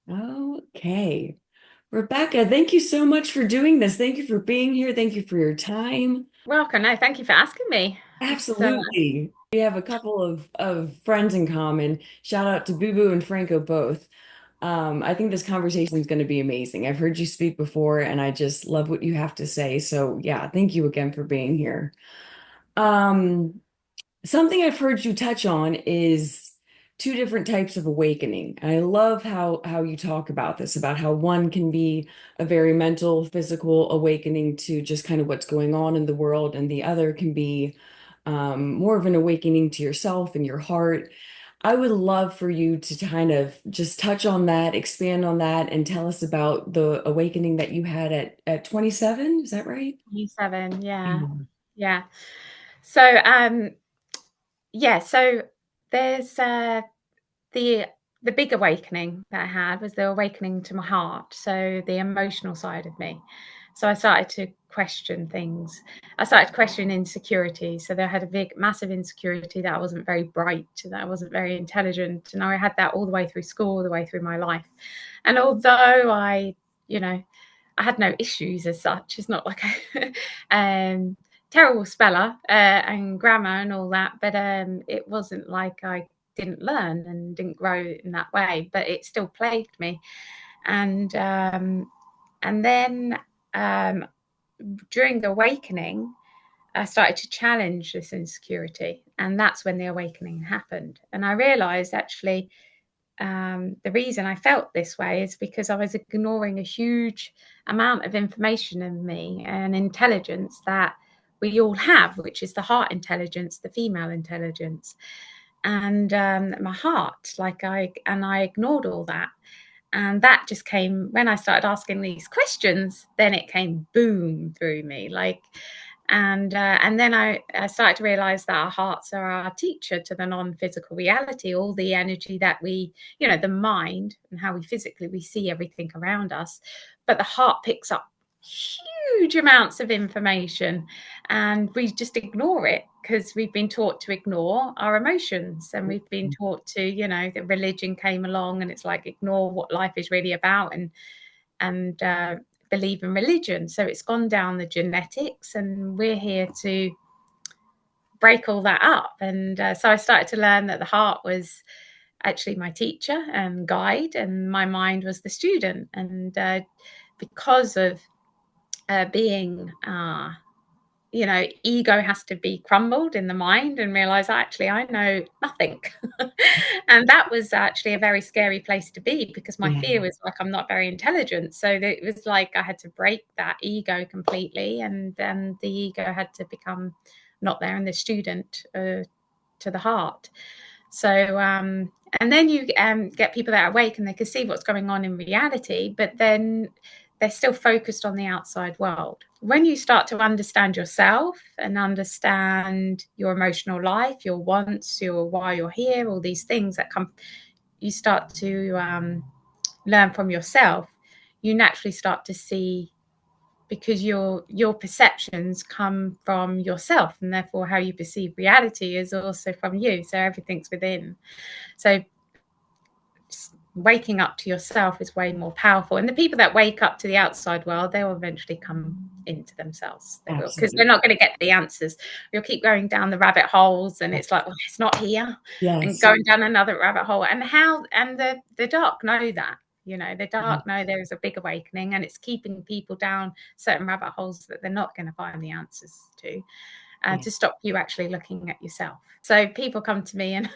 Okay. Rebecca, thank you so much for doing this. Thank you for being here. Thank you for your time. Welcome. No, thank you for asking me. It's Absolutely. We have a couple of friends in common. Shout out to Boo Boo and Franco both. I think this conversation is going to be amazing. I've heard you speak before and I just love what you have to say. So yeah, thank you again for being here. Um, Something I've heard you touch on is two different types of awakening. And I love how you talk about this, about how one can be a very mental, physical awakening to just kind of what's going on in the world, and the other can be more of an awakening to yourself and your heart. I would love for you to kind of just touch on that, expand on that, and tell us about the awakening that you had at 27. Is that right? 27. Yeah. Yeah. Yeah. So, so there's the the big awakening that I had was the awakening to my heart, so the emotional side of me. So I started to question things. I started questioning insecurity. So I had a big, massive insecurity that I wasn't very bright, that I wasn't very intelligent, and I had that all the way through school, all the way through my life. And although you know, I had no issues as such. It's not like I terrible speller and grammar and all that, but it wasn't like I didn't learn and didn't grow in that way, but it still plagued me. And then um, during the awakening, I started to challenge this insecurity, and that's when the awakening happened. And I realised actually the reason I felt this way is because I was ignoring a huge amount of information in me and intelligence that we all have, which is the heart intelligence, the female intelligence, and my heart. I ignored all that, and that just came when I started asking these questions. Then it came boom through me, and then I started to realize that our hearts are our teacher to the non-physical reality, all the energy that the mind and how we see everything around us, but the heart picks up huge amounts of information, and we just ignore it because we've been taught to ignore our emotions, and we've been taught to, that religion came along and it's like ignore what life is really about, and believe in religion. So it's gone down the genetics, and we're here to break all that up. And so I started to learn that the heart was actually my teacher and guide, and my mind was the student. And because of being ego has to be crumbled in the mind and realize actually I know nothing. And that was actually a very scary place to be, because my fear Yeah. was like I'm not very intelligent. So it was like I had to break that ego completely, and then the ego had to become not there, and the student to the heart. So and then you get people that are awake and they can see what's going on in reality, but then they're still focused on the outside world. When you start to understand yourself and understand your emotional life, your wants, your why you're here, all these things that come, you start to learn from yourself. You naturally start to see, because your perceptions come from yourself, and therefore how you perceive reality is also from you. So everything's within. So waking up to yourself is way more powerful. And the people that wake up to the outside world, they will eventually come into themselves. They will, because they're Absolutely. not going to get the answers. You'll keep going down the rabbit holes, and it's like, well, it's not here, and Yes. going down another rabbit hole. And the dark know that. The dark know there is a big awakening, and it's keeping people down certain rabbit holes that they're not going to find the answers Yeah. to stop you actually looking at yourself. So people come to me and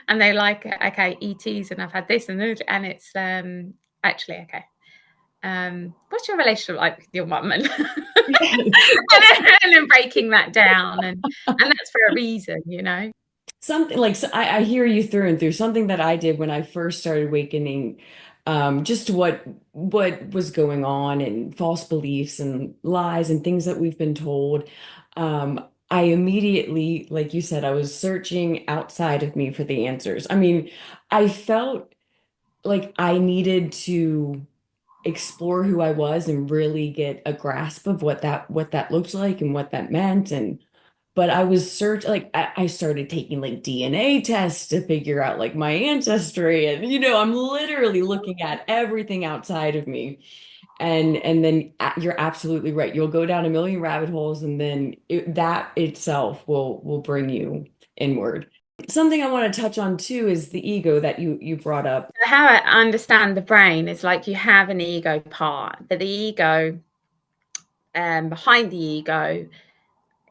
and they like, okay, ETs, and I've had this and it's actually okay. What's your relationship like with your mum? And, Yes. and then breaking that down, and that's for a reason. Something like so I hear you through and through. Something that I did when I first started awakening, just to what was going on and false beliefs and lies and things that we've been told. I immediately, like you said, I was searching outside of me for the answers. I mean, I felt like I needed to explore who I was and really get a grasp of what that looked like and what that meant. but I was like I started taking like DNA tests to figure out like my ancestry, and I'm literally looking at everything outside of me. And then you're absolutely right. You'll go down a million rabbit holes, and then that itself will bring you inward. Something I want to touch on too is the ego that you brought up. How I understand the brain is like you have an ego part, but the ego, behind the ego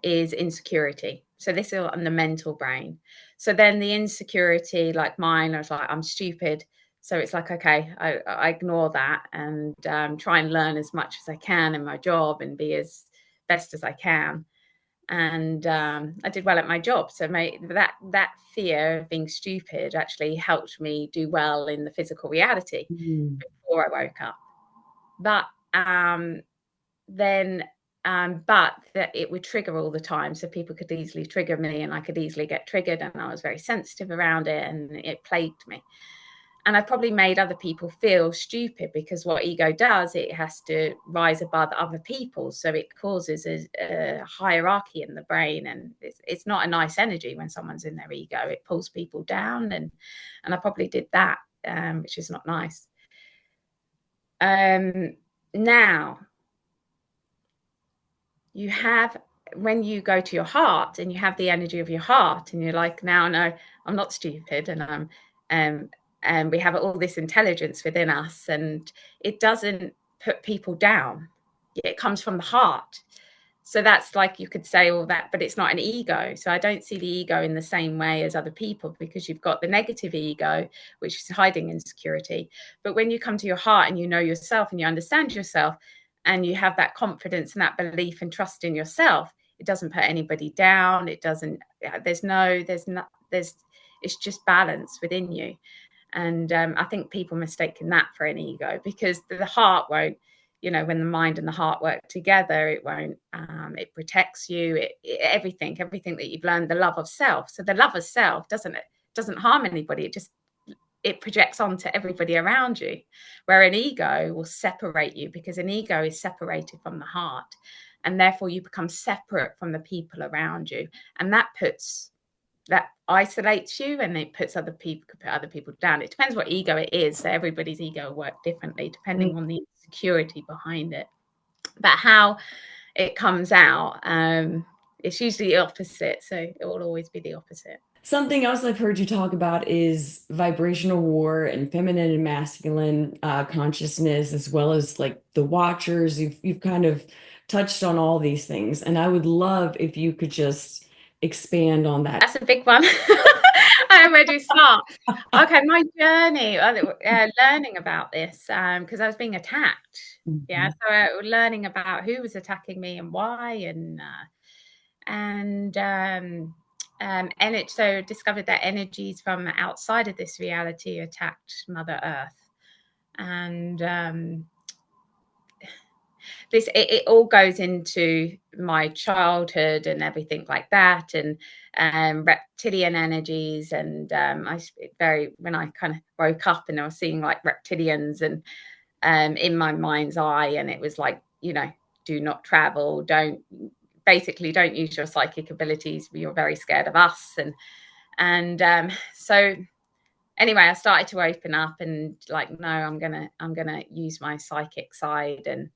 is insecurity. So this is on the mental brain. So then the insecurity, like mine, I was like, I'm stupid. So it's like, okay, I ignore that and try and learn as much as I can in my job and be as best as I can. And I did well at my job. So that fear of being stupid actually helped me do well in the physical reality Mm. before I woke up. But then but that it would trigger all the time, so people could easily trigger me and I could easily get triggered, and I was very sensitive around it and it plagued me. And I probably made other people feel stupid, because what ego does, it has to rise above other people, so it causes a hierarchy in the brain, and it's not a nice energy when someone's in their ego. It pulls people down, and I probably did that, which is not nice. Now you have, when you go to your heart and you have the energy of your heart and you're like, now no, I'm not stupid, and I'm and we have all this intelligence within us, and it doesn't put people down. It comes from the heart. So that's like, you could say all that, but it's not an ego. So I don't see the ego in the same way as other people, because you've got the negative ego, which is hiding insecurity. But when you come to your heart and you know yourself and you understand yourself, and you have that confidence and that belief and trust in yourself, it doesn't put anybody down. It doesn't, there's it's just balance within you. And I think people mistaken that for an ego, because the heart won't, when the mind and the heart work together, it won't, it protects you, everything that you've learned, the love of self. So the love of self doesn't harm anybody. It projects onto everybody around you, where an ego will separate you, because an ego is separated from the heart, and therefore you become separate from the people around you, and that isolates you, and it puts other people, could put other people down. It depends what ego it is. So everybody's ego will work differently depending on the security behind it. But how it comes out, it's usually the opposite. So it will always be the opposite. Something else I've heard you talk about is vibrational war and feminine and masculine consciousness, as well as like the watchers. You've kind of touched on all these things, and I would love if you could just expand on that. That's a big one. I don't know where to start. Okay, my journey, learning about this, because I was being attacked. Yeah, Mhm. so learning about who was attacking me and why, and it so discovered that energies from outside of this reality attacked Mother Earth, and it all goes into my childhood and everything like that, and reptilian energies, and when I kind of woke up and I was seeing like reptilians, and in my mind's eye, and it was like, do not travel, don't use your psychic abilities, you're very scared of us, and so anyway, I started to open up and like, no, I'm gonna use my psychic side, and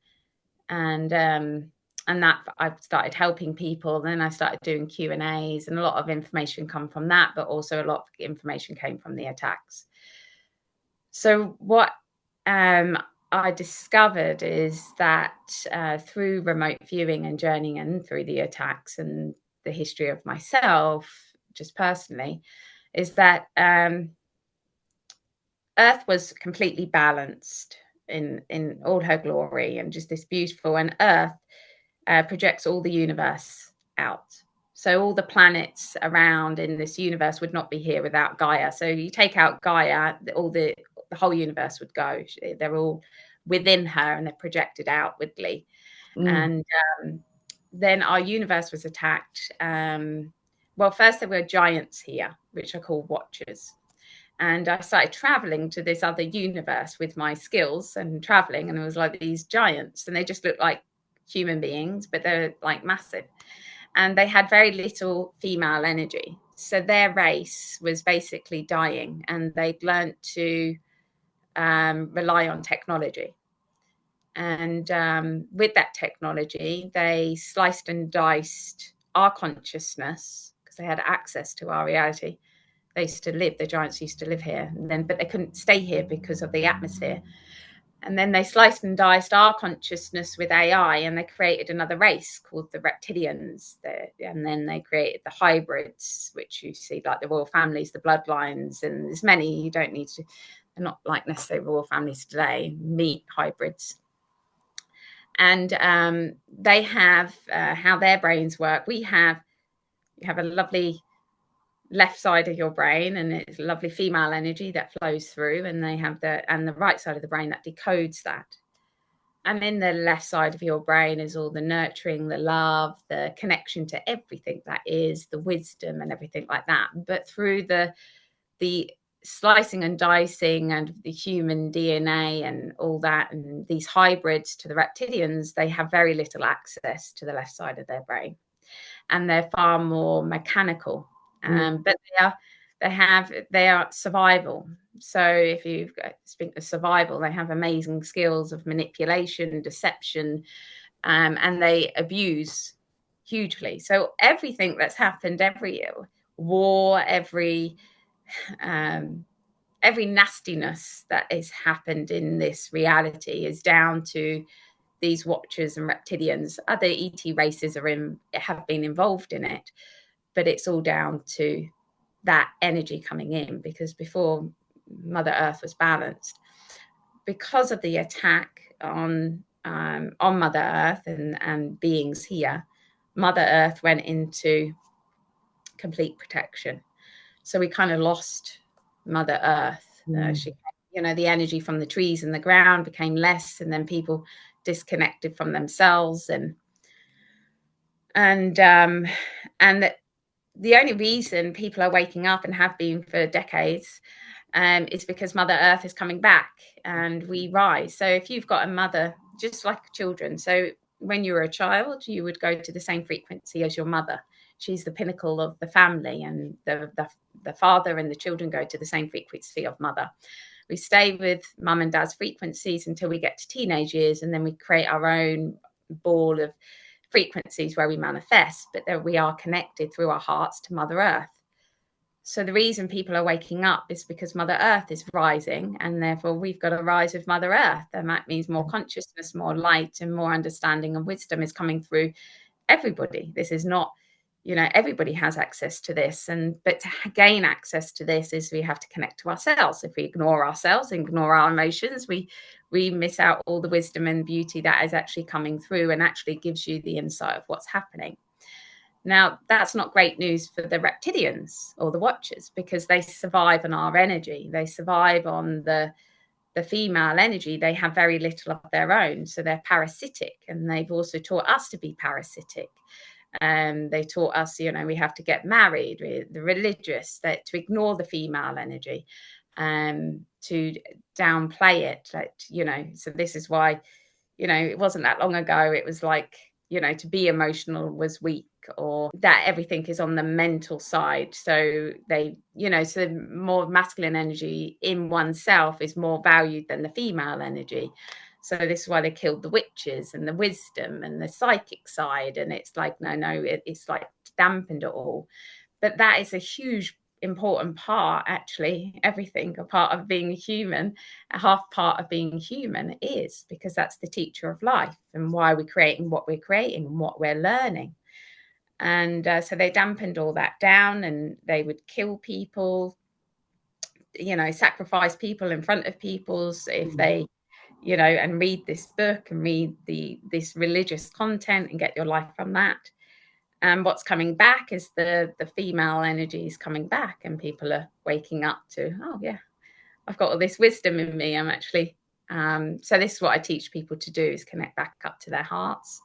that I started helping people. Then I started doing Q&As, and a lot of information come from that, but also a lot of information came from the attacks. So what I discovered is that through remote viewing and journeying, and through the attacks and the history of myself, just personally, is that Earth was completely balanced in all her glory, and just this beautiful, and Earth projects all the universe out. So all the planets around in this universe would not be here without Gaia. So you take out Gaia, the whole universe would go. They're all within her, and they're projected outwardly. Mm. And then our universe was attacked. Well, first there were giants here, which are called watchers. And I started traveling to this other universe with my skills and traveling, and it was like these giants, and they just looked like human beings, but they're like massive. and they had very little female energy. So their race was basically dying, and they'd learned to rely on technology. And with that technology, they sliced and diced our consciousness because they had access to our reality. They used to live, the giants used to live here, and then, but they couldn't stay here because of the atmosphere. And then they sliced and diced our consciousness with AI, and they created another race called the Reptilians. And then they created the hybrids, which you see like the royal families, the bloodlines, and there's many. You don't need to, they're not like necessarily royal families today, meat hybrids. And they have how their brains work. You have a lovely left side of your brain, and it's lovely female energy that flows through, and they have the right side of the brain that decodes that. And in the left side of your brain is all the nurturing, the love, the connection to everything that is, the wisdom and everything like that. But through the slicing and dicing and the human DNA and all that, and these hybrids to the reptilians, they have very little access to the left side of their brain, and they're far more mechanical. But they are survival. So if you speak of survival, they have amazing skills of manipulation, deception, and they abuse hugely. So everything that's happened, every war, every nastiness that has happened in this reality is down to these watchers and reptilians. Other ET races have been involved in it, but it's all down to that energy coming in, because before Mother Earth was balanced, because of the attack on Mother Earth and beings here, Mother Earth went into complete protection. So we kind of lost Mother Earth. The energy from the trees and the ground became less, and then people disconnected from themselves, and the only reason people are waking up and have been for decades is because Mother Earth is coming back and we rise. So if you've got a mother, just like children, so when you were a child, you would go to the same frequency as your mother. She's the pinnacle of the family, and the father and the children go to the same frequency of mother. We stay with mum and dad's frequencies until we get to teenage years, and then we create our own ball of frequencies where we manifest, but that we are connected through our hearts to Mother Earth. So the reason people are waking up is because Mother Earth is rising, and therefore we've got to rise with Mother Earth. And that means more consciousness, more light, and more understanding and wisdom is coming through everybody. This is not, everybody has access to this. But to gain access to this is we have to connect to ourselves. If we ignore ourselves, ignore our emotions, we miss out all the wisdom and beauty that is actually coming through and actually gives you the insight of what's happening. Now, that's not great news for the reptilians or the watchers, because they survive on our energy. They survive on the female energy. They have very little of their own. So they're parasitic, and they've also taught us to be parasitic. They taught us, we have to get married, the religious, that to ignore the female energy, to downplay it. So this is why, it wasn't that long ago. It was like, to be emotional was weak, or that everything is on the mental side. So so more masculine energy in oneself is more valued than the female energy. So this is why they killed the witches and the wisdom and the psychic side. And it's like, it's like dampened it all. But that is a huge important part, actually. Everything, a part of being human, a half part of being human is, because that's the teacher of life and why we're creating what we're creating and what we're learning. And so they dampened all that down, and they would kill people, sacrifice people in front of people if they, and read this book and read this religious content and get your life from that. And what's coming back is the female energy is coming back, and people are waking up to, oh yeah, I've got all this wisdom in me. I'm actually so this is what I teach people to do, is connect back up to their hearts.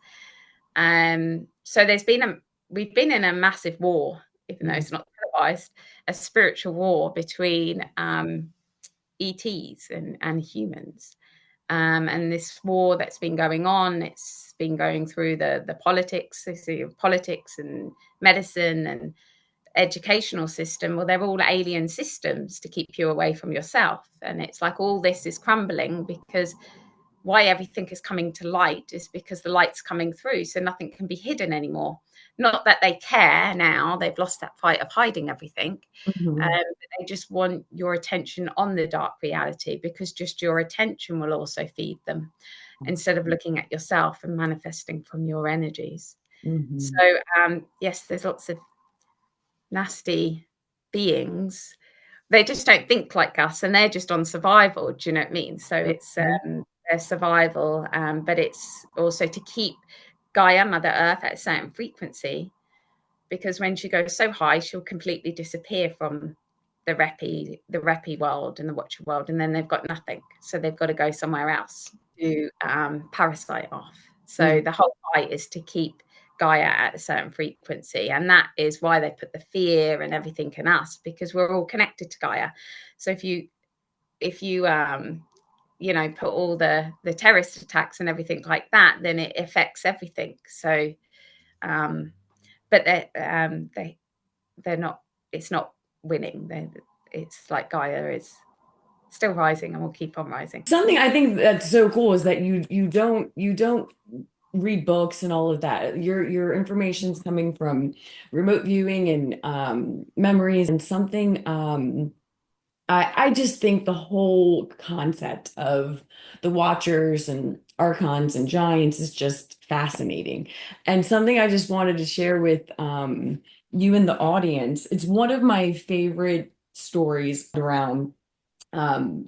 So we've been in a massive war, even though it's not televised, a spiritual war between ETs and humans. And this war that's been going on, it's been going through the politics, politics and medicine and educational system. Well, they're all alien systems to keep you away from yourself. And it's like all this is crumbling because why everything is coming to light is because the light's coming through, so nothing can be hidden anymore. Not that they care now, they've lost that fight of hiding everything. Mhm. They just want your attention on the dark reality, because just your attention will also feed them instead of looking at yourself and manifesting from your energies. Mhm. So, yes, there's lots of nasty beings. They just don't think like us, and they're just on survival. Do you know what I mean? So it's Mhm. their survival, but it's also to keep Gaia, Mother Earth, at a certain frequency, because when she goes so high, she'll completely disappear from the reppy world and the watcher world, and then they've got nothing. So they've got to go somewhere else to parasite off. So the whole fight is to keep Gaia at a certain frequency, and that is why they put the fear and everything in us, because we're all connected to Gaia. So if you put all the terrorist attacks and everything like that, then it affects everything. So um, but they're not. It's not winning. It's like Gaia is still rising and will keep on rising. Something I think that's so cool is that you don't read books and all of that. Your information's coming from remote viewing and memories and something I just think the whole concept of the Watchers and Archons and Giants is just fascinating. And something I just wanted to share with you and the audience. It's one of my favorite stories around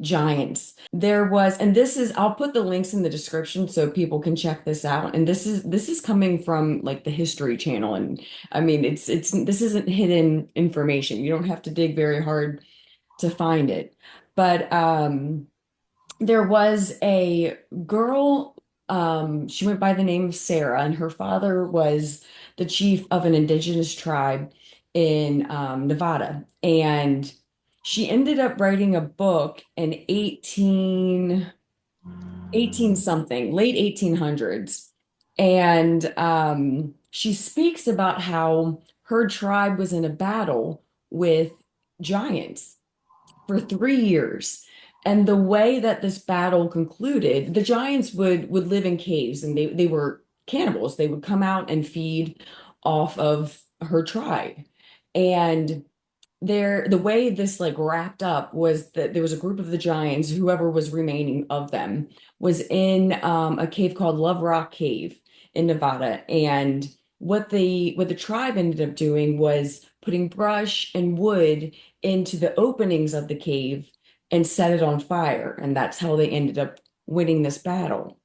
giants. There was, and this is, I'll put the links in the description so people can check this out. And this is coming from like the History Channel. And I mean, it's this isn't hidden information. You don't have to dig very hard to find it. But there was a girl, she went by the name of Sarah, and her father was the chief of an indigenous tribe in Nevada. And she ended up writing a book in 18 something, late 1800s. And she speaks about how her tribe was in a battle with giants for 3 years. And the way that this battle concluded, the giants would live in caves and they were cannibals. They would come out and feed off of her tribe. And the way this like wrapped up was that there was a group of the giants, whoever was remaining of them, was in a cave called Love Rock Cave in Nevada. And what the tribe ended up doing was putting brush and wood into the openings of the cave and set it on fire. And that's how they ended up winning this battle.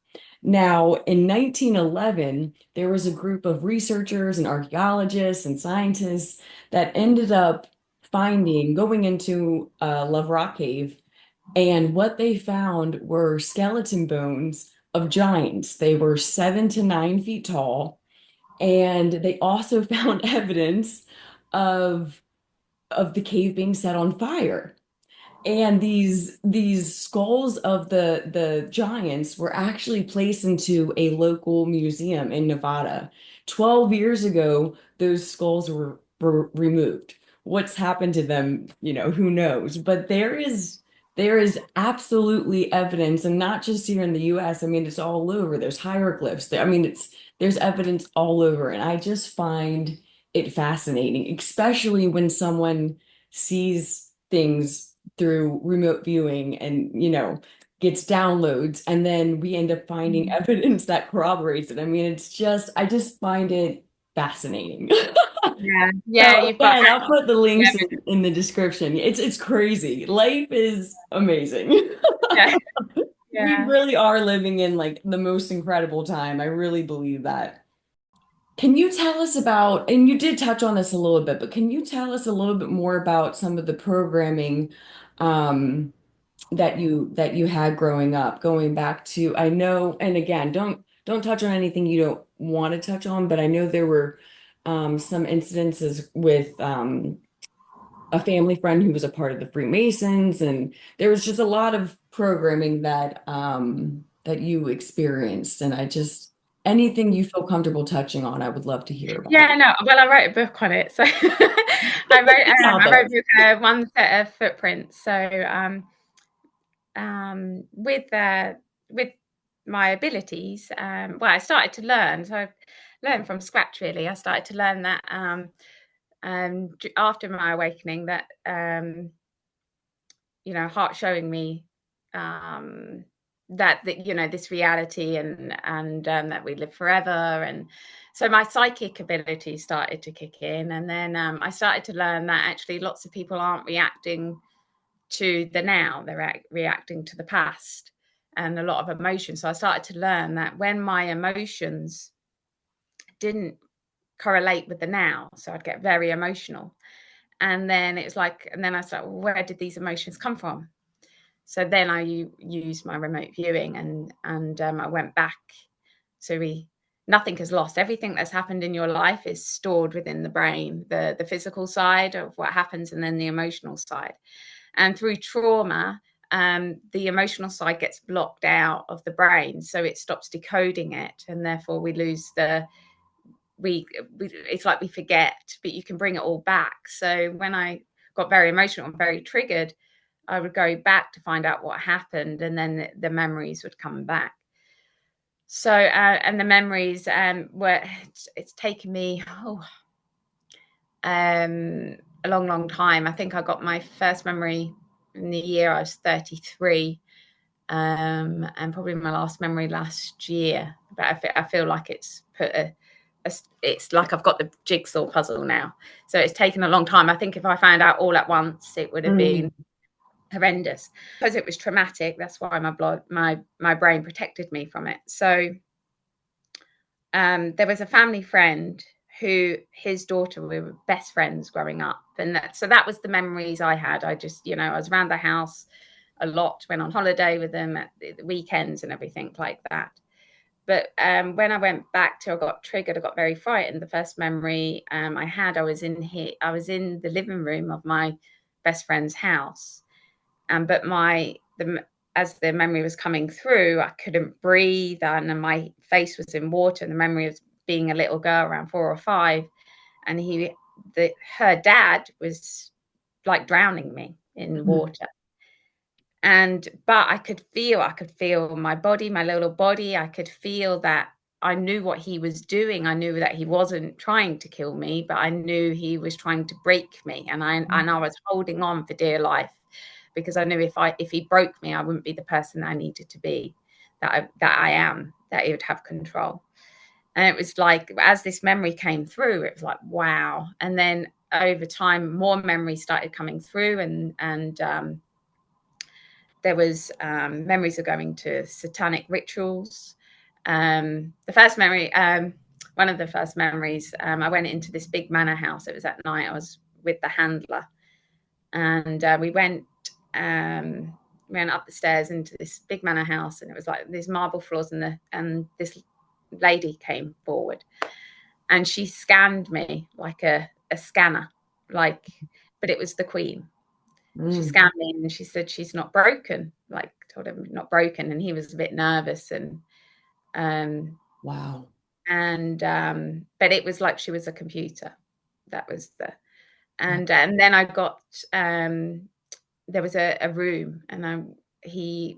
Now, in 1911, there was a group of researchers and archaeologists and scientists that ended up going into Love Rock Cave, and what they found were skeleton bones of giants. They were 7 to 9 feet tall, and they also found evidence of the cave being set on fire. And these skulls of the giants were actually placed into a local museum in Nevada. 12 years ago, those skulls were removed. What's happened to them, who knows? But there is absolutely evidence, and not just here in the US. I mean, it's all over. There's hieroglyphs. I mean, there's evidence all over, and I just find it fascinating, especially when someone sees things through remote viewing and gets downloads, and then we end up finding evidence that corroborates it. I mean, I just find it fascinating. Yeah, So yeah, you've got again, I'll put the links evidence. in the description. It's crazy. Life is amazing. Yeah, We yeah. really are living in like the most incredible time. I really believe that. Can you tell us about, and you did touch on this a little bit, but can you tell us a little bit more about some of the programming um, that you had growing up, going back to, I know, and again, don't touch on anything you don't want to touch on, but I know there were some incidences with a family friend who was a part of the Freemasons, and there was just a lot of programming that you experienced, and I just anything you feel comfortable touching on, I would love to hear about. Yeah, no. Well, I wrote a book on it, so It's out I wrote there. a book, one set of footprints. So with my abilities, well, I started to learn. So I learned from scratch. Really, I started to learn that after my awakening that heart showing me um, that this reality and that we live forever, and so my psychic ability started to kick in, and then I started to learn that actually lots of people aren't reacting to the now, they're reacting to the past and a lot of emotion. So I started to learn that when my emotions didn't correlate with the now, so I'd get very emotional, and then it's like, and then I started, well, where did these emotions come from? So then I used my remote viewing, and I went back. So nothing is lost. Everything that's happened in your life is stored within the brain, the physical side of what happens, and then the emotional side. And through trauma, the emotional side gets blocked out of the brain, so it stops decoding it, and therefore we lose we it's like we forget, but you can bring it all back. So when I got very emotional and very triggered, I would go back to find out what happened, and then the memories would come back. So and the memories were it's taken me a long time. I think I got my first memory in the year I was 33, and probably my last memory last year. But I feel like it's put it's like I've got the jigsaw puzzle now. So it's taken a long time. I think if I found out all at once, it would have been Mm. horrendous because it was traumatic. That's why my brain protected me from it. So there was a family friend who his daughter, we were best friends growing up, and so that was the memories I had. I just I was around the house a lot, went on holiday with them at the weekends and everything like that. But when I went back to, I got triggered, I got very frightened. The first memory I was in here, I was in the living room of my best friend's house, but as the memory was coming through, I couldn't breathe, and my face was in water. And the memory of being a little girl around 4 or 5, and her dad was like drowning me in Mm. water. But I could feel my body, my little body. I could feel that I knew what he was doing. I knew that he wasn't trying to kill me, but I knew he was trying to break me. And I was holding on for dear life, because I knew if he broke me, I wouldn't be the person I needed to be, that I am, that he would have control. And it was like, as this memory came through, it was like, wow. And then over time, more memories started coming through, and there was memories of going to satanic rituals. The first memory, one of the first memories, I went into this big manor house. It was at night. I was with the handler, and we went up the stairs into this big manor house, and it was like these marble floors, and this lady came forward, and she scanned me like a scanner, but it was the Queen. She Mm. scanned me and she said she's not broken, like told him not broken, and he was a bit nervous, um Wow. but it was like she was a computer. That was the and then I got there was a room, and he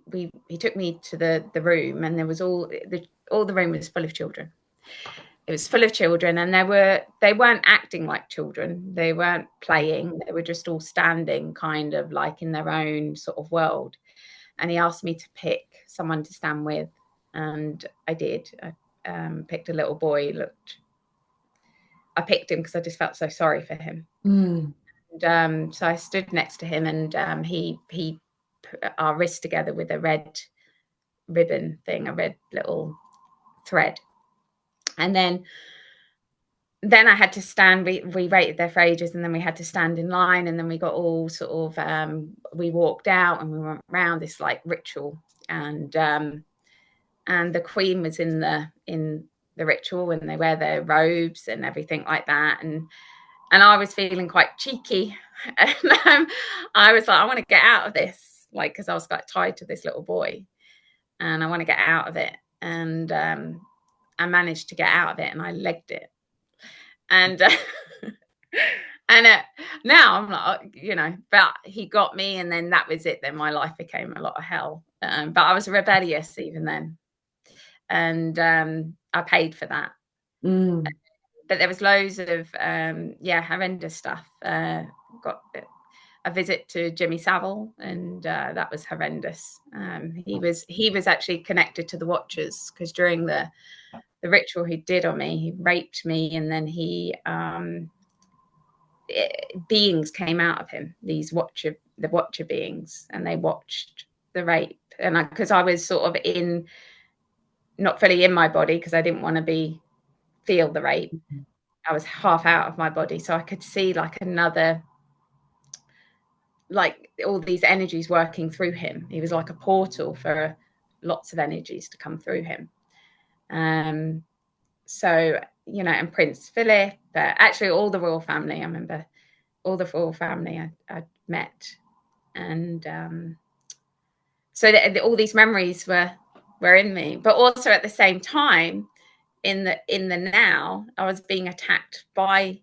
took me to the room, and there was all the room was full of children. It was full of children, and they weren't acting like children. They weren't playing. They were just all standing kind of like in their own sort of world. And he asked me to pick someone to stand with, and I did. I picked a little boy. I picked him because I just felt so sorry for him. Mm. And so I stood next to him, and he put our wrists together with a red ribbon thing, a red little thread. And then I had to stand. We waited there for ages, and then we had to stand in line, and then we got all sort of we walked out, and we went around this like ritual, and the Queen was in the ritual, and they wear their robes and everything like that, and I was feeling quite cheeky, and I was like, I want to get out of this. like, because I was like tied to this little boy and I want to get out of it. And I managed to get out of it and I legged it. And and now I'm like, but he got me, and then that was it. Then my life became a lot of hell. But I was rebellious even then, and I paid for that. Mm. But there was loads of horrendous stuff. Got a visit to Jimmy Savile, and that was horrendous. He was actually connected to the Watchers, because during the ritual he did on me, he raped me, and then beings came out of him, the Watcher beings, and they watched the rape. And because I was sort of not fully in my body, because I didn't want to feel the rape. I was half out of my body, so I could see like all these energies working through him. He was like a portal for lots of energies to come through him. So, and Prince Philip, actually all the royal family, I remember all the royal family I met. And so all these memories were in me, but also at the same time, in the now, I was being attacked by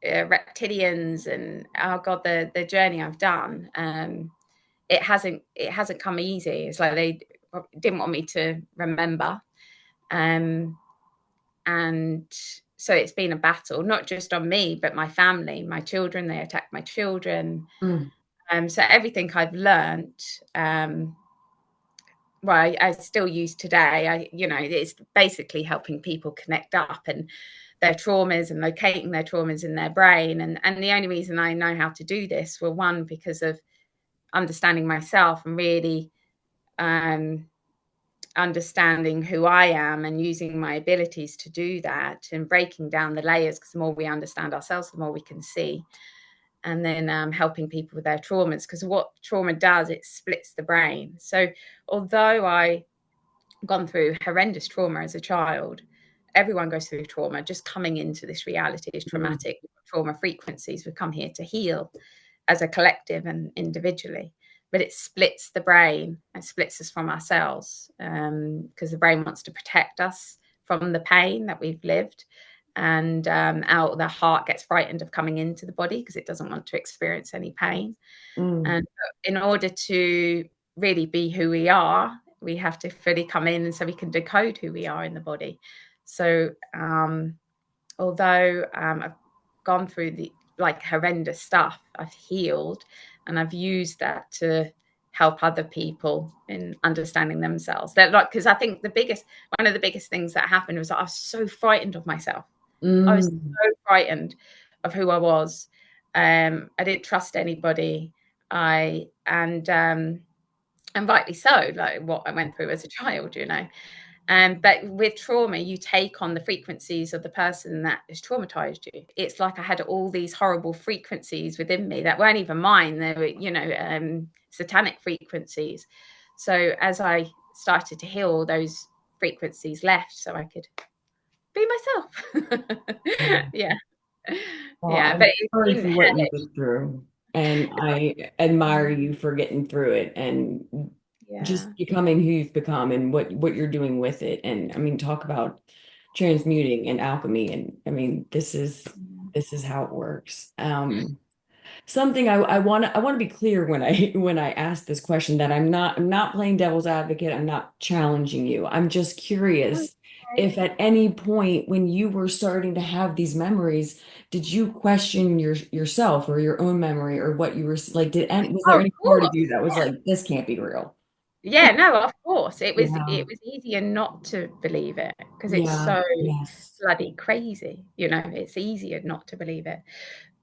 reptilians, and oh god, the journey I've done, it hasn't come easy. It's like they didn't want me to remember, and so it's been a battle, not just on me but my family, my children. They attacked my children. Mm. So everything I've learned, well, I still use today. It's basically helping people connect up and their traumas, and locating their traumas in their brain. And the only reason I know how to do this, well, one, because of understanding myself and really understanding who I am and using my abilities to do that, and breaking down the layers, because the more we understand ourselves, the more we can see. And then helping people with their traumas, because what trauma does, it splits the brain. So although I gone through horrendous trauma as a child, everyone goes through trauma. Just coming into this reality is Mm. traumatic. Trauma frequencies, we come here to heal as a collective and individually, but it splits the brain and splits us from ourselves, because the brain wants to protect us from the pain that we've lived. And the heart gets frightened of coming into the body because it doesn't want to experience any pain. Mm. And in order to really be who we are, we have to fully come in, and so we can decode who we are in the body. So although I've gone through the horrendous stuff, I've healed, and I've used that to help other people in understanding themselves. That, because I think one of the biggest things that happened was that I was so frightened of myself. I was Mm. so frightened of who I was. I didn't trust anybody. And rightly so, like what I went through as a child. But with trauma, you take on the frequencies of the person that has traumatized you. It's like I had all these horrible frequencies within me that weren't even mine. They were, satanic frequencies. So as I started to heal, those frequencies left, so I could be myself. Yeah. Well, Yeah. But I'm it's sorry been for what you hellish. went through, and I admire you for getting through it and Yeah. just becoming who you've become and what you're doing with it. And I mean, talk about transmuting and alchemy, and I mean, this is how it works. Something I want to be clear when I when I ask this question, that I'm not playing devil's advocate. I'm not challenging you. I'm just curious Okay. if at any point when you were starting to have these memories, did you question yourself or your own memory or what you were like? Was Oh, there of any part of course. you that was like, this can't be real? Yeah, no, of course. Yeah. It was easier not to believe it, because it's Yeah. so Yes. bloody crazy. It's easier not to believe it.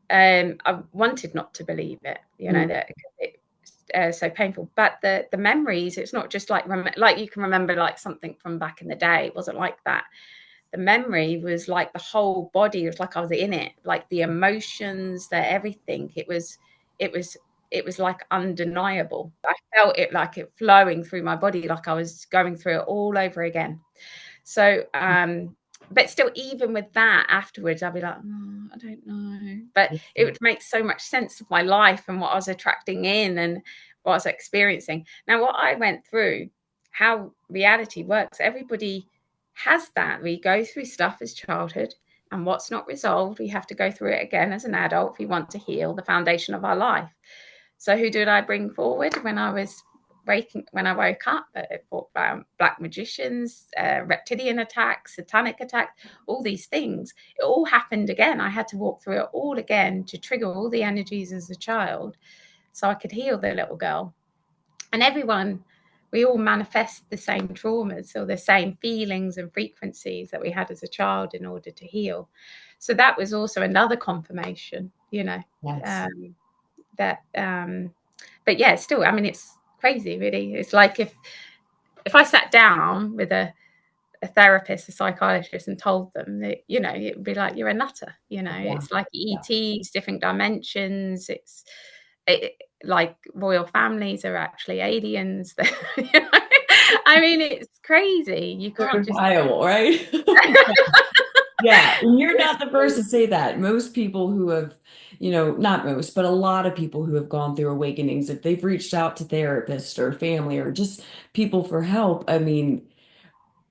I wanted not to believe it, Mm. that it's so painful. But the memories, it's not just like you can remember like something from back in the day. It wasn't like that. The memory was like the whole body. It was like I was in it, like the emotions, everything. It was it was like undeniable. I felt it, like it flowing through my body, like I was going through it all over again. So but still, even with that, afterwards I'd be like, I don't know, but it would make so much sense of my life and what I was attracting in, and what I was experiencing. Now, what I went through, how reality works, everybody has that. We go through stuff as childhood, and what's not resolved, we have to go through it again as an adult if we want to heal the foundation of our life. So, who did I bring forward when I was when I woke up? Black magicians, reptilian attacks, satanic attacks, all these things. It all happened again. I had to walk through it all again to trigger all the energies as a child so I could heal the little girl. And everyone, we all manifest the same traumas or the same feelings and frequencies that we had as a child in order to heal. So that was also another confirmation, Yes. um, that, but yeah, still, I mean, it's crazy, really. It's like if I sat down with a therapist, a psychiatrist, and told them that, it would be like, you're a nutter. Yeah. It's like Yeah. ETs, different dimensions. Like royal families are actually aliens. I mean, it's crazy. You can't just. Certifiable, right? Yeah, and you're not the first to say that. Most people who have, not most, but a lot of people who have gone through awakenings, if they've reached out to therapists or family or just people for help, I mean,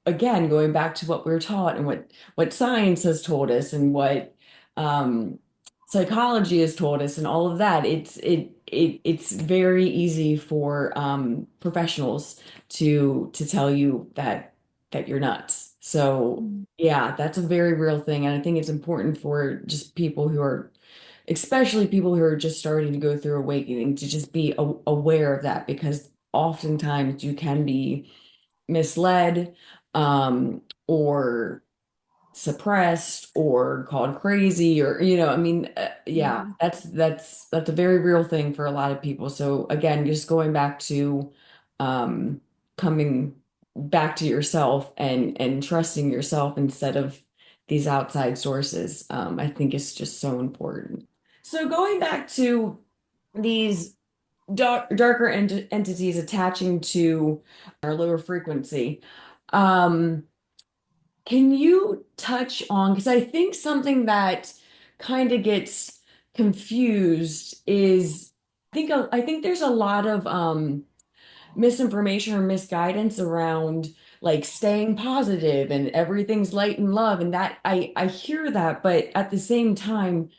again, going back to what we're taught and what science has told us and what um, psychology has told us and all of that, it's very easy for professionals to tell you that you're nuts. So yeah, that's a very real thing, and I think it's important for just people who are, especially people who are just starting to go through awakening, to just be aware of that because oftentimes you can be misled, or suppressed or called crazy or I mean, yeah, Mm, that's a very real thing for a lot of people. So again, just going back to um coming back to yourself and trusting yourself instead of these outside sources, I think is just so important. So going back to these darker entities attaching to our lower frequency. Um, can you touch on, because I think something that kind of gets confused is I think there's a lot of misinformation or misguidance around like staying positive and everything's light and love, and that I hear that, but at the same time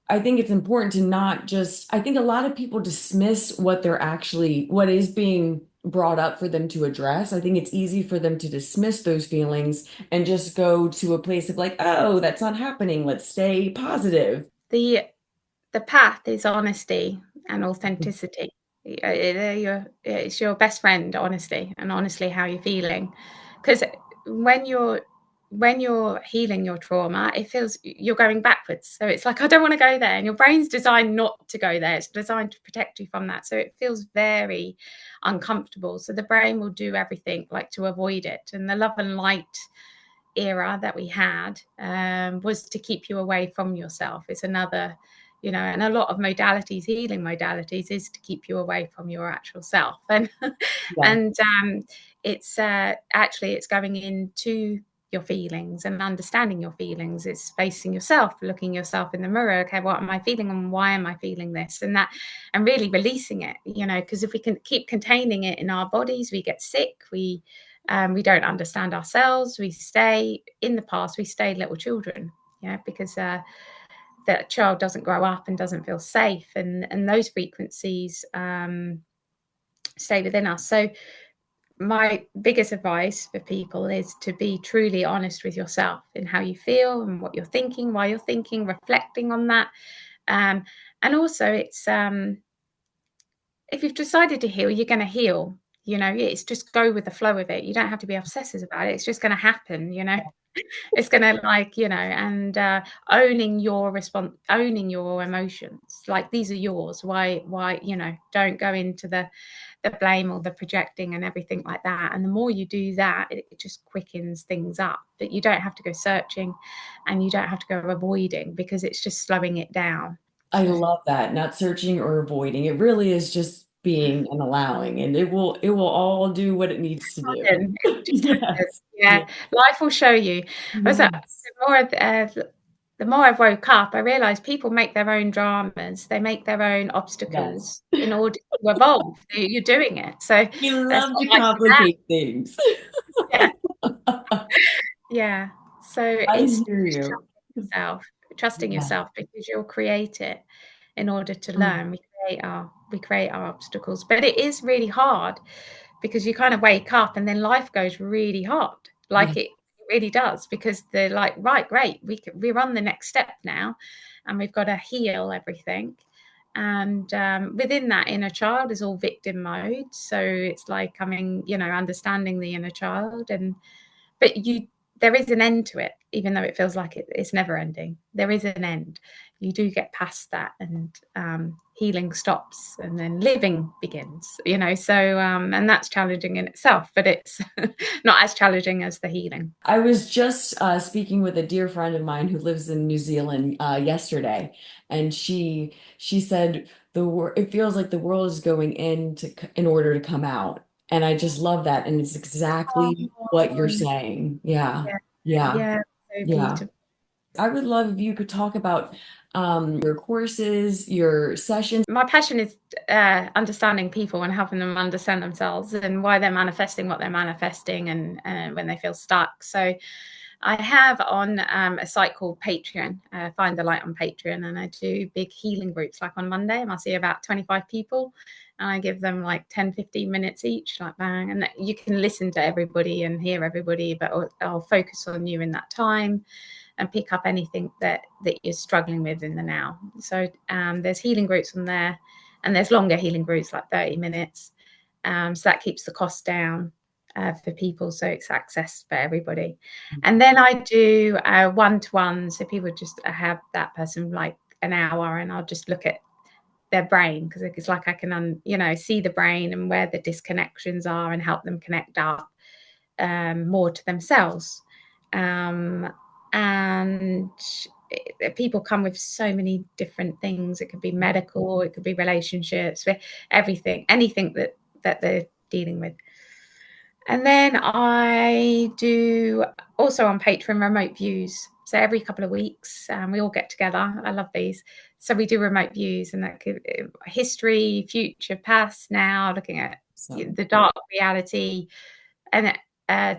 I think it's important to not just, I think a lot of people dismiss what is being brought up for them to address. I think it's easy for them to dismiss those feelings and just go to a place of like, oh, that's not happening. Let's stay positive. the the path is honesty and authenticity. It's your best friend, honesty, and honestly how you're feeling. Because when you're when you're healing your trauma, it feels you're going backwards. So it's like, I don't want to go there. And your brain's designed not to go there. It's designed to protect you from that. So it feels very uncomfortable. So the brain will do everything like to avoid it. And the love and light era that we had was to keep you away from yourself. It's another, and a lot of modalities, healing modalities, is to keep you away from your actual self. And Yeah. and it's actually it's going into your feelings and understanding your feelings. It's facing yourself, looking yourself in the mirror. Okay, what am I feeling and why am I feeling this? And really releasing it. Because if we can keep containing it in our bodies, we get sick. We don't understand ourselves. We stay in the past. We stay little children, because that child doesn't grow up and doesn't feel safe, and those frequencies stay within us. So my biggest advice for people is to be truly honest with yourself in how you feel and what you're thinking, why you're thinking, reflecting on that. Um, and also, it's if you've decided to heal, you're going to heal. It's just go with the flow of it. You don't have to be obsessive about it. It's just going to happen. It's going to and owning your emotions. Like, these are yours. Why, don't go into the blame or the projecting and everything like that. And the more you do that, it just quickens things up. But you don't have to go searching and you don't have to go avoiding, because it's just slowing it down. I So love that. Not searching or avoiding. It really is just being and allowing, and it will all do what it needs to do. it will just happen. Yes. Yeah, Yeah. life will show you. Also, Yes. more the more I've woke up, I realized people make their own dramas. They make their own Yes. obstacles in order to evolve. You're doing it. So We it's love not to like that. complicate things. Yeah. Yeah. So I it's hear just you. trusting Yeah. yourself because you'll create it in order to Mm, learn. We create our obstacles. But it is really hard because you kind of wake up and then life goes really hard. yeah. Like it really does, because they're like, right, great, we're on the next step now, and we've got to heal everything. And within that inner child is all victim mode. So it's like coming, understanding the inner child. And but there is an end to it, even though it feels like it's never ending. There is an end. You do get past that, and healing stops, and then living begins. And that's challenging in itself, but it's not as challenging as the healing. I was just speaking with a dear friend of mine who lives in New Zealand yesterday, and she said it feels like the world is going in order to come out, and I just love that, and it's exactly what you're Oh, saying. Yeah, yeah, yeah, yeah, so yeah. beautiful. I would love if you could talk about your courses, your sessions. My passion is understanding people and helping them understand themselves and why they're manifesting what they're manifesting, and when they feel stuck. So I have on a site called Patreon, Find the Light on Patreon, and I do big healing groups. Like on Monday, and I'll see about 25 people, and I give them like 10, 15 minutes each, like bang. And you can listen to everybody and hear everybody, but I'll focus on you in that time and pick up anything that you're struggling with in the now. So there's healing groups on there, and there's longer healing groups, like 30 minutes. So that keeps the cost down for people, so it's access for everybody. And then I do one-to-one, so people just have that person like an hour, and I'll just look at their brain, because it's like I can see the brain and where the disconnections are and help them connect up more to themselves. And people come with so many different things. It could be medical, it could be relationships, everything, anything that they're dealing with. And then I do also on Patreon remote views. So every couple of weeks, we all get together. I love these. So we do remote views, and that could history, future, past, now, looking at So, the dark reality, and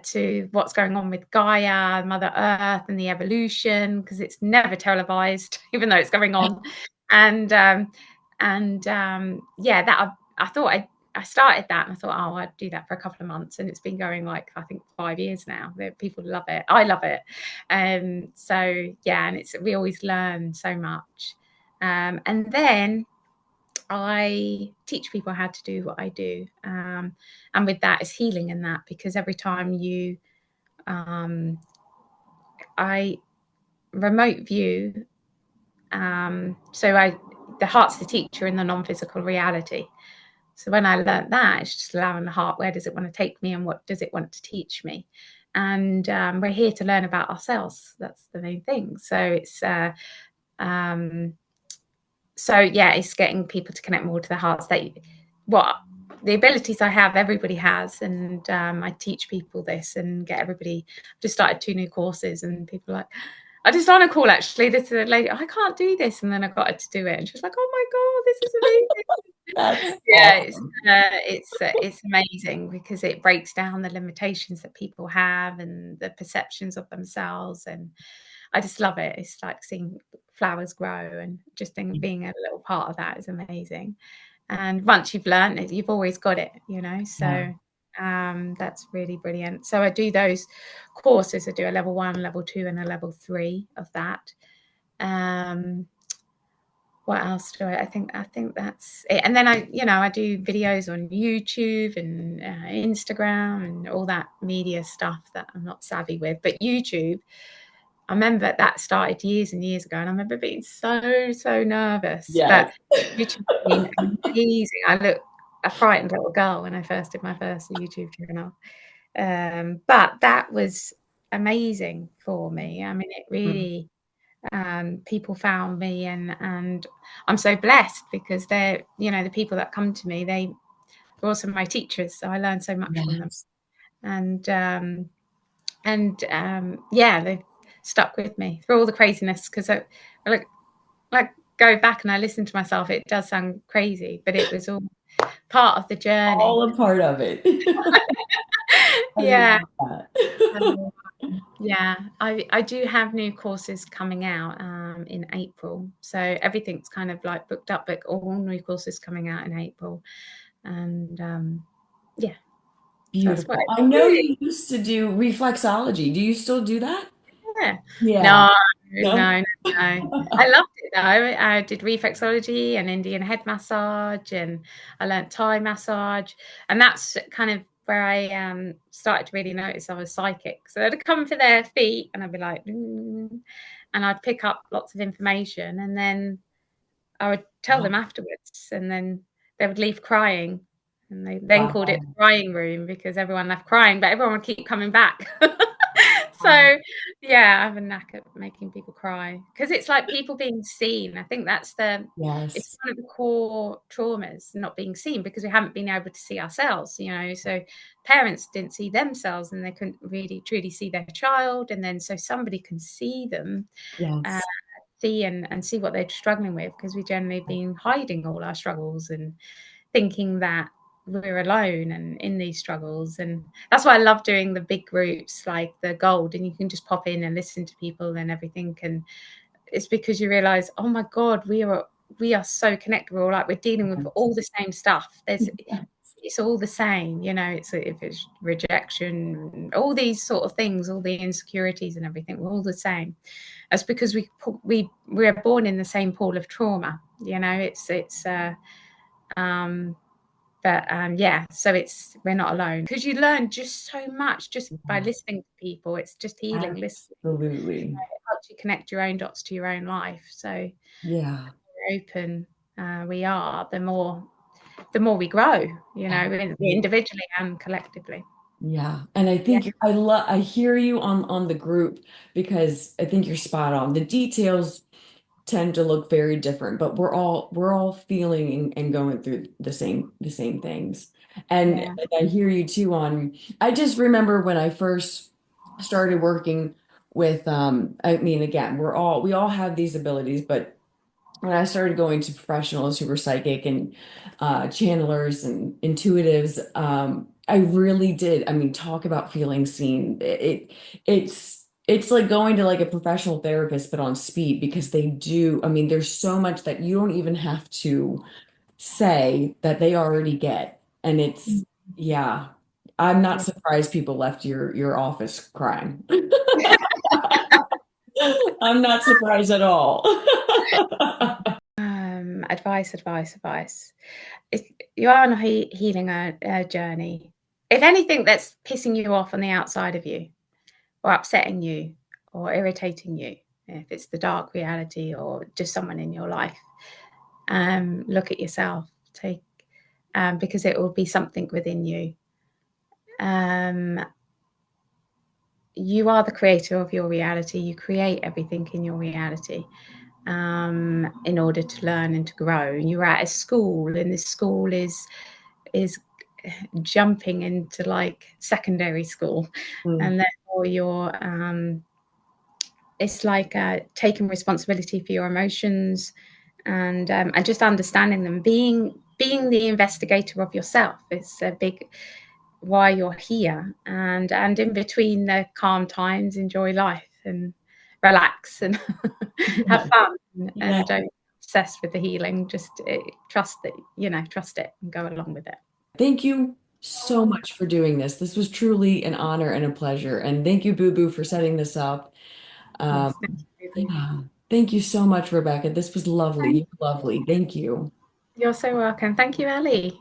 to what's going on with Gaia, Mother Earth, and the evolution, because it's never televised, even though it's going on. And yeah, I thought I started that, and I thought, oh, I'd do that for a couple of months, and it's been going like I think 5 years now. People love it. I love it. So yeah, and we always learn so much. And then I teach people how to do what I do. And with that is healing in that, because every time I remote view, the heart's the teacher in the non-physical reality. So when I learned that, it's just allowing the heart, where does it want to take me and what does it want to teach me? And we're here to learn about ourselves. That's the main thing. Um, so yeah, it's getting people to connect more to their hearts. What the abilities I have, everybody has, and I teach people this and get everybody. I've just started 2 new courses, and people are like, I just on a call actually. This is a lady, I can't do this, and then I got her to do it, and she was like, "Oh my god, this is amazing!" that's Yeah, awesome. it's amazing, because it breaks down the limitations that people have and the perceptions of themselves, and I just love it. It's like seeing flowers grow, and just being a little part of that is amazing. And once you've learned it, you've always got it. Yeah. So that's really brilliant. So I do those courses. I do a level 1, level 2, and a level 3 of that. Um, what else do I think that's it. And then I do videos on YouTube and Instagram and all that media stuff that I'm not savvy with. But YouTube, I remember that started years and years ago, and I remember being so nervous. But Yes. YouTube's been amazing. I looked a frightened little girl when I first did my first YouTube channel. But that was amazing for me. I mean, it really, people found me, and I'm so blessed, because the people that come to me, they're also my teachers. So I learn so much from them. Yes. And yeah, stuck with me through all the craziness because I like go back and I listen to myself. It does sound crazy, but it was all part of the journey. All a part of it. I Yeah. love that. Um, yeah, I do have new courses coming out in April. So everything's kind of like booked up, but all new courses coming out in April. And yeah, that's what Beautiful. it's I know really. you used to do reflexology. Do you still do that? Yeah. Yeah. No, No? no, no, no. I loved it though. I did reflexology and Indian head massage, and I learnt Thai massage, and that's kind of where I started to really notice I was psychic. So they'd come for their feet, and I'd be like, and I'd pick up lots of information, and then I would tell them afterwards, and then they would leave crying. And they then called it Wow. the crying room because everyone left crying, but everyone would keep coming back. Wow. So, yeah, I have a knack at making people cry because it's like people being seen. I think it's Yes. one of the core traumas, not being seen because we haven't been able to see ourselves, you know. So, parents didn't see themselves and they couldn't really truly see their child. And then, so somebody can see them, uh, Yes. see and see what they're struggling with because we generally been hiding all our struggles and thinking that we're alone and in these struggles. And that's why I love doing the big groups like the gold, and you can just pop in and listen to people and everything. And it's because you realize, oh my god, we are so connected. We're all like we're dealing with all the same stuff. It's all the same, you know. It's if it's rejection, all these sort of things, all the insecurities and everything, we're all the same. That's because we're born in the same pool of trauma, you know. It's um but yeah, so it's we're not alone because you learn just so much just by listening to people. It's just healing, listening. Absolutely. It helps you connect your own dots to your own life. So Yeah. the more open we are, the more we grow, you know, individually and collectively. Yeah. And I Yeah, think I hear you on the group because I think you're spot on. The details tend to look very different, but we're all feeling and going through the same things. And yeah, I hear you too on I just remember when I first started working with I mean again, we all have these abilities, but when I started going to professionals who were psychic and channelers and intuitives, I really did. I mean, talk about feeling seen. It's like going to like a professional therapist, but on speed because they do. I mean, there's so much that you don't even have to say that they already get, and yeah. I'm not yeah. surprised people left your office crying. I'm not surprised at all. Advice. If you are on a healing journey, if anything that's pissing you off on the outside of you, or upsetting you, or irritating you, if it's the dark reality or just someone in your life, look at yourself. Take because it will be something within you. Um, you are the creator of your reality. You create everything in your reality in order to learn and to grow. You're at a school, and this school is jumping into like secondary school, Mm, and therefore you're it's like taking responsibility for your emotions and just understanding them, being the investigator of yourself. It's a big why you're here, and in between the calm times, enjoy life and relax and have yeah. fun, Yeah. and don't obsess with the healing. Just trust that, trust it and go along with it. Thank you so much for doing this. This was truly an honor and a pleasure. And thank you, Boo Boo, for setting this up. Um, Yes, thank you. yeah. Thank you so much, Rebecca. This was lovely. You're lovely. Thank you. You're so welcome. Thank you, Ali.